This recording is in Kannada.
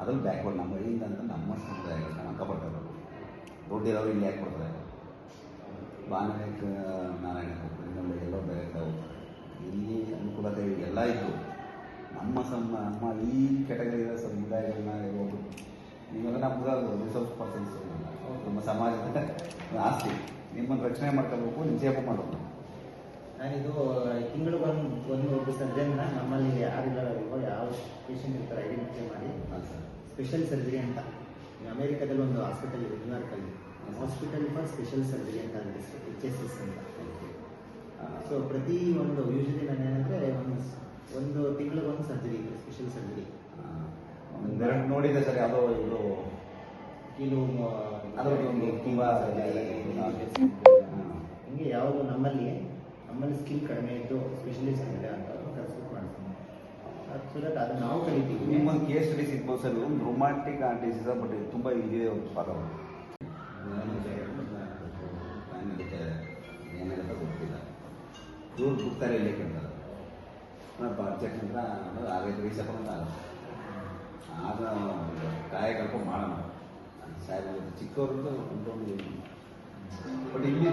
ಅದ್ರಲ್ಲಿ ಬ್ಯಾಕ್ವರ್ಡ್ ನಮ್ಮ ಹಳ್ಳಿಯಿಂದ ಅಂತ ನಮ್ಮ ಸಮುದಾಯ ನಮ್ಮ ಅಕ್ಕಪಟ್ಟರು ದುಡ್ಡಿರೋರು ಇಲ್ಲಿ ಯಾಕೆ ಕೊಡ್ತಾರೆ ಬಾನವೇಕ ನಾರಾಯಣ ಇನ್ನೊಂದು ಎಲ್ಲೋ ಬೇರೆ ಇಲ್ಲಿ ಅನುಕೂಲತೆ ಎಲ್ಲ ಇತ್ತು ನಮ್ಮ ಈ ಕೆಟಗರಿಯ ಸಮುದಾಯಗಳನ್ನ ಹೋಗ್ಬಿಟ್ಟು ನಿಮಗೆ ನಮ್ಗೆ ರಿಸೋರ್ಸ್ ಪರ್ಸನ್ಸ್ ನಮ್ಮ ಸಮಾಜದ ಆಸ್ತಿ ನಿಮ್ಮನ್ನು ರಕ್ಷಣೆ ಮಾಡ್ಕೋಬೇಕು ನಿಕ್ಷೇಪ ಮಾಡಬೇಕು. ನಾನಿದು ತಿಂಗಳಿಗೊಂದು ಒಬ್ಬ ಸರ್ಜನ್ನ ನಮ್ಮಲ್ಲಿ ಯಾರಿಲ್ಲ ಯಾವ ಪೇಷಂಟ್ ಇರ್ತಾರೆ ಐಡೆಂಟಿಫೈ ಮಾಡಿ ಸ್ಪೆಷಲ್ ಸರ್ಜರಿ ಅಂತ ಅಮೇರಿಕಾದಲ್ಲಿ ಒಂದು ಹಾಸ್ಪಿಟಲ್ ಇದೆ ನ್ಯೂಯಾರ್ಕಲ್ಲಿ ಹಾಸ್ಪಿಟಲ್ ಫಾರ್ ಸ್ಪೆಷಲ್ ಸರ್ಜರಿ ಅಂತ HSS ಅಂತ. ಸೊ ಪ್ರತಿ ಒಂದು ಯೂಶಲಿ ನಾನು ಏನಂದರೆ ಒಂದು ತಿಂಗಳಿಗೊಂದು ಸರ್ಜರಿ ಇದೆ, ಸ್ಪೆಷಲ್ ಸರ್ಜರಿ. ನೋಡಿದೆ ಸರ್ ಯಾವುದೋ ಇದು ಕೀಲು ಅದರದ್ದು ತುಂಬ ಹಿಂಗೆ ಯಾವುದು ನಮ್ಮಲ್ಲಿ ಸ್ಕಿಲ್ ಕಡಿಮೆ ಇದ್ದು ಸ್ಪೆಷಲಿಸ್ಟ್ ಇದೆ ಅಂತ ಕರೆಸ್ಬಿಟ್ಟು ಮಾಡ್ತೀನಿ. ಸೊ ದಟ್ ಅದು ನಾವು ಕಲಿತೀವಿ. ನಿಮ್ಮೊಂದು ಕೇಸ್ ಸ್ಟಡಿ ಸಿಗ್ಬೋದು ಸರ್. ಒಂದು ರೊಮ್ಯಾಂಟಿಕ್ ಡಿಸೀಸ್ ಬಟ್ ತುಂಬ ಇದೆ ಪಾಠ ಏನಾಗುತ್ತೆ ಗೊತ್ತಿಲ್ಲ. ಇವ್ರು ಬಿಡ್ತಾರೆ ಇಲ್ಲಿ ಕೇಳ್ತಾರೆ ಬಡ್ಜೆಟ್ ಅಂತ ಆಗೈತೆ ರೀಸೆಂಟ್ ಅಂತ ಆಗ ಕಾಯಕಲ್ಪ ಮಾಡೋಣ ಸಾಹೇಬ್ ಚಿಕ್ಕವ್ರದ್ದು ಬಟ್ ಇಲ್ಲಿ